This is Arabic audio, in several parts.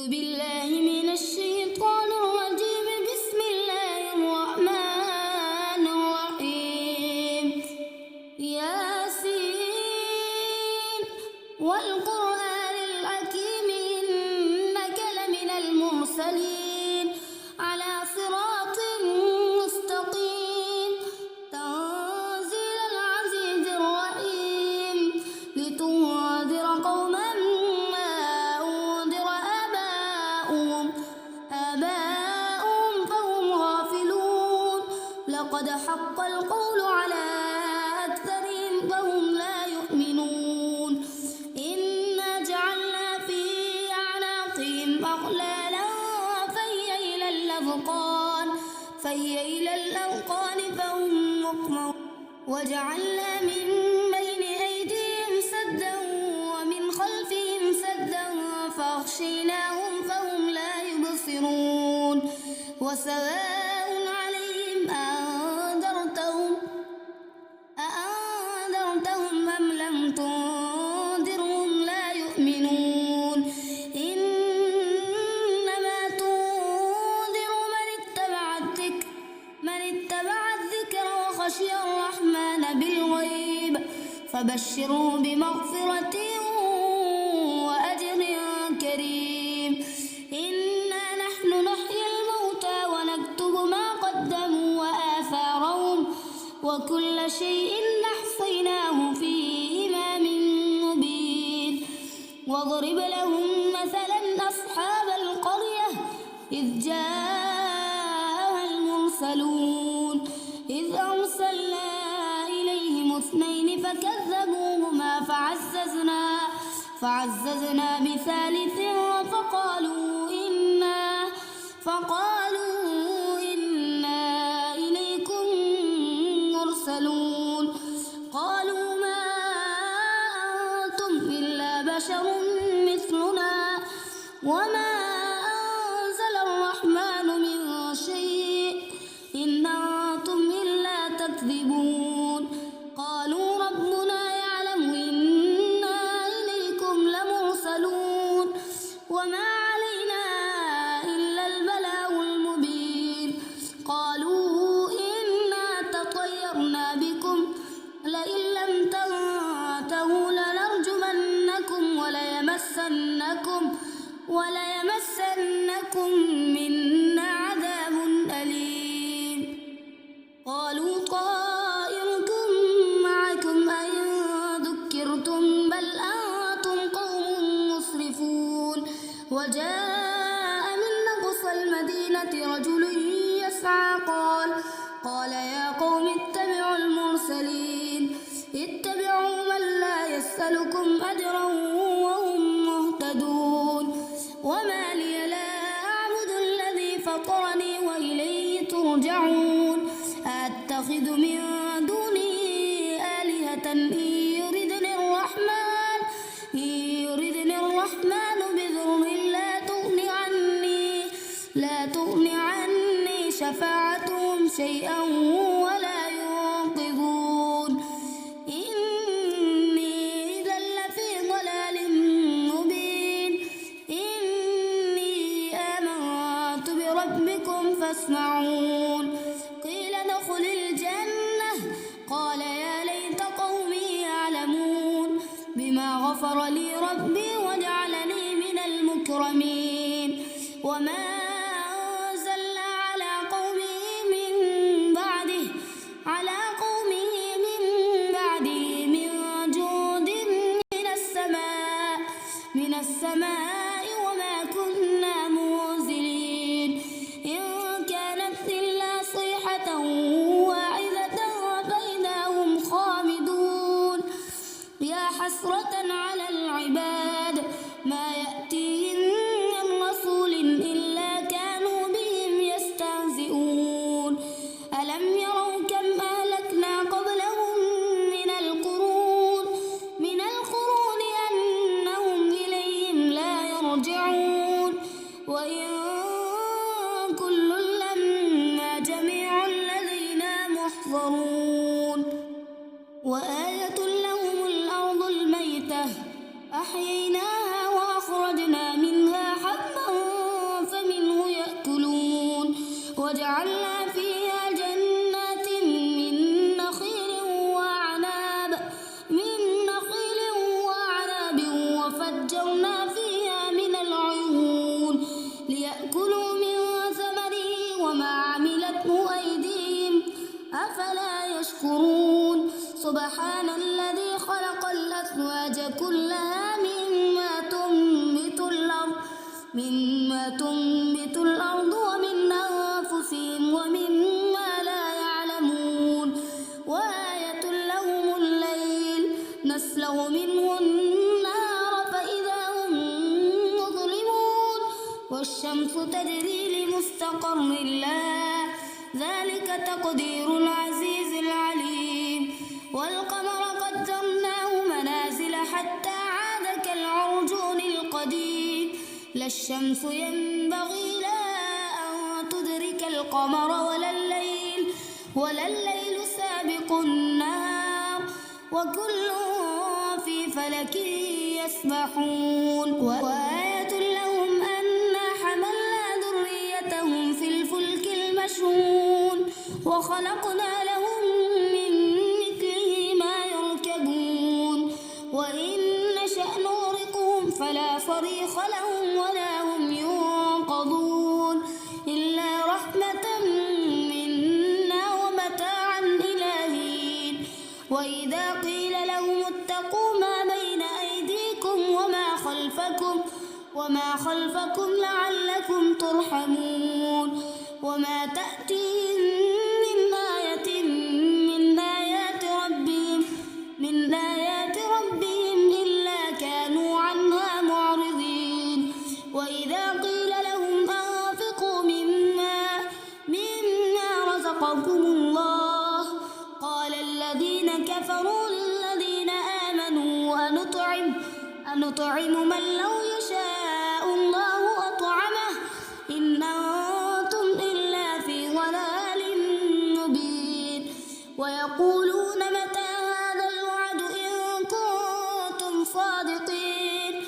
بالله من الشيطان الرجيم. بسم الله الرحمن الرحيم. ياسين والقرآن الحكيم إنك لمن المرسلين على صراط مستقيم تنزيل العزيز الرحيم لتنذر قوما ما أنذر آباؤهم فهم غافلون. لقد حق القول على أكثرهم فهم لا يؤمنون. إنا جعلنا في أعناقهم أغلالا فهي إلى الأذقان فهم مقمحون. وجعلنا من بين أيديهم سدا ومن خلفهم سدا فأغشيناهم فهم لا يبصرون. وسواء عليهم أأنذرتهم أم لم تنذرهم لا يؤمنون. إنما تنذر من اتبع الذكر وخشي الرحمن بالغيب فبشره بمغفرة وأجر كريم. إنا نحن نحيي الموتى ونكتب ما قدموا وآثارهم وكل شيء أحصيناه في إمام مبين. واضرب لهم مثلا أصحاب القرية إذ جاءها المرسلون إذ أرسلنا إليهم اثنين فكذبوهما فعززنا بثالث فقالوا إنا إليكم مرسلون. قالوا ما أنتم إلا بشر مثلنا وما أنزل الرحمن من شيء إن أنتم إلا تكذبون. قالوا ربنا يعلم إنا إليكم لمرسلون وما علينا إلا البلاغ المبين. قالوا إنا تطيرنا بكم لئن لم تنتهوا لنرجمنكم وليمسنكم منا عذاب أليم. قالوا طائركم معكم أئن ذكرتم بل أنتم قوم مسرفون. وجاء من أقصى المدينة رجل يسعى قال يا قوم اتبعوا المرسلين اتبعوا من لا يسألكم أجرا وهم مهتدون. وما لي لا أعبد الذي فطرني وإليه ترجعون. أتخذ من دونه آلهة إن يردني الرحمن بضر لا تغني عني شفاعتهم شيئا ولا ينقذون. إني إذا لفي ضلال مبين. إني آمنت بربكم فاسمعون. قيل ادخل الجنة قال يا ليت قومي يعلمون بما غفر لي ربي وجعلني من المكرمين. وما أنزلنا على قومه من بعده من جود من السماء وما كنا منزلين. إن كانت إلا صيحة واحدة فإذا هم خامدون. يا حسرة على العباد ما يأتيهم من رسول إلا كانوا بهم يستهزئون. ألم يروا كم أهلكنا قبلهم من القرون أنهم إليهم لا يرجعون. وإن كل لما جميع لدينا محضرون. وآية لهم الأرض الميتة أحييناها وأخرجنا منها حبا سبحان الذي خلق الأزواج كلها مما تنبت الأرض ومن أنفسهم ومما لا يعلمون وآية لهم الليل نسلخ منه النهار فإذا هم مظلمون والشمس تجري لمستقر لها ذلك تقدير العزيز العليم والقمر قدرناه منازل حتى عاد كالعرجون القديم لا الشمس ينبغي لها أن تدرك القمر ولا الليل سابق النهار وكل في فلك يسبحون وآية لهم أنا حملنا ذريتهم في الفلك المشحون وخلقنا لهم من مثله ما يركبون وإن نشأ نغرقهم فلا صريخ لهم ولا هم ينقذون إلا رحمة منا ومتاعا إلى حين وإذا قيل لهم اتقوا ما بين أيديكم وما خلفكم لعلكم ترحمون وما تأتيهم من آية من آيات ربهم إلا كانوا عنها معرضين وإذا قيل لهم أنفقوا مما رزقكم الله قال الذين كفروا للذين آمنوا أنطعم من لو يشاء الله أطعمه إن أنتم إلا في ضلال مبين ويقولون متى هذا الوعد إن كنتم صادقين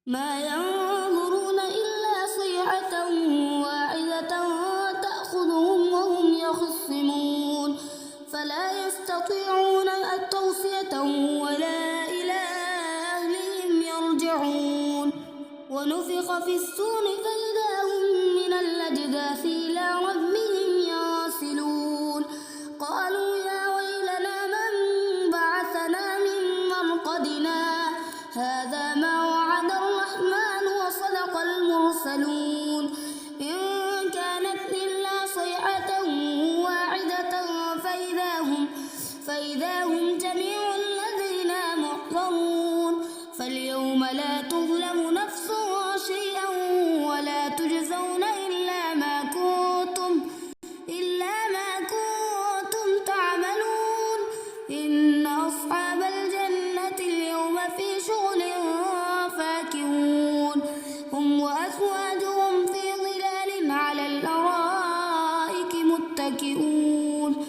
ما ينظرون إلا صيحة واحدة تأخذهم وهم يخصمون فلا يستطيعون التوصية ولا إلى أهلهم يرجعون ونفخ في الصور فإذا هم من الأجداث إلى ربهم ينسلون قالوا يا ويلنا من بعثنا من مرقدنا هذا ما وعد الرحمن وصدق المرسلون إن كانت إلا صيحة واحدة فإذا هم جميع لدينا محضرون فاليوم لا تظلم نفس شيئا ولا تجزون إلا ما كنتم تعملون إن أصحاب الجنة اليوم في شغل فاكهون هم وأزواجهم في ظلال على الأرائك متكئون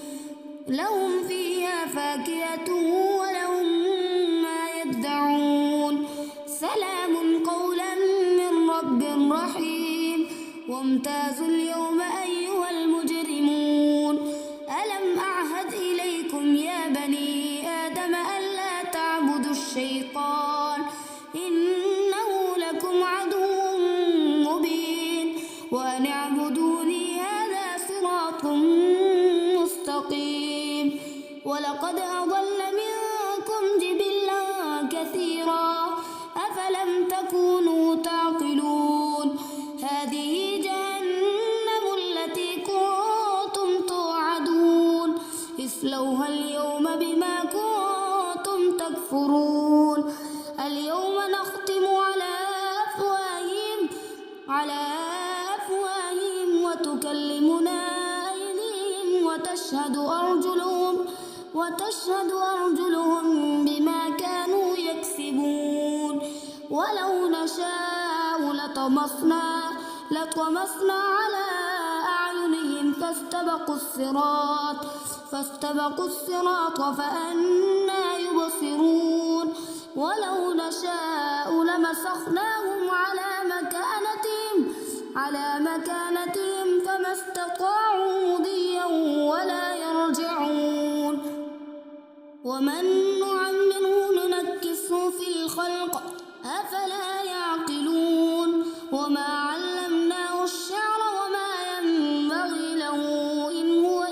لهم فيها فاكهة ولهم ما يدعون سلام قولا من رب رحيم وامتازوا اليوم أيها المجرمون ألم أعهد إليكم يا بني آدم ألا تعبدوا الشيطان إنه لكم عدو مبين وأن اعبدوني هذا صراط مستقيم ولقد أضل منكم جبلا كثيرا أفلم تكونوا تعقلون هذه جهنم التي كنتم توعدون اصلوها اليوم بما كنتم تكفرون اليوم نختم على أفواههم وتكلمنا أيديهم وتشهد أرجلهم بما كانوا يكسبون ولو نشاء لطمسنا على أعينهم فاستبقوا الصراط فأنى يبصرون ولو نشاء لمسخناهم على مكانتهم فما استطاعوا مضيا ولا يرجعون ومن نعمره ننكسه في الخلق أفلا يعقلون وما علمناه الشعر وما ينبغي له إن هو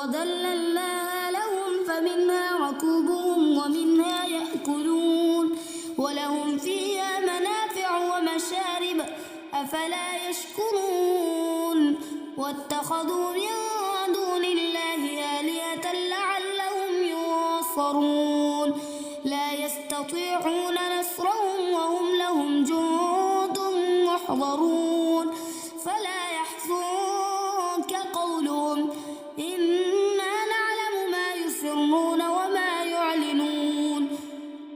وذللناها لهم فمنها ركوبهم ومنها يأكلون ولهم فيها منافع ومشارب أفلا يشكرون واتخذوا من دون الله آلهة لعلهم ينصرون لا يستطيعون نصرهم وهم لهم جند محضرون فلا يحزنك قولهم إنا نعلم ما يسرون وما يعلنون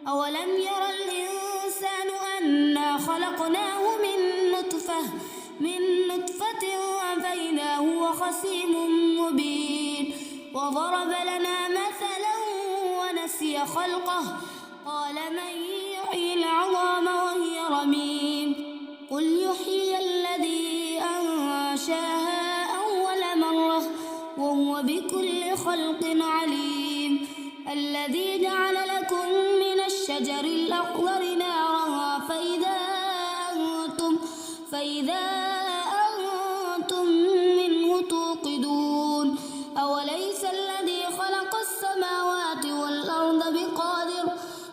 أولم ير الإنسان أنا خلقناه من نطفة فإذا هو خصيم مبين وضرب لنا مثلا ونسي خلقه قال من يحيي العظام وهي رميم قل يحيي الذي أنشاها أول مرة وهو بكل خلق عليم الذي جعل لكم من الشجر الأخضر نارا فإذا أنتم منه توقدون أوليس الذي خلق السماوات والأرض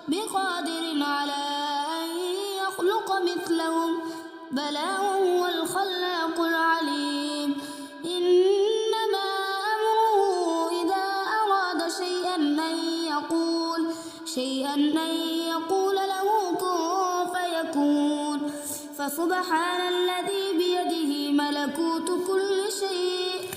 بقادر على أن يخلق مثلهم بلى وهو الخلاق العليم إنما أمره إذا أراد شيئا أن يقول له كن فيكون فسبحان الذي بيده ملكوت كل شيء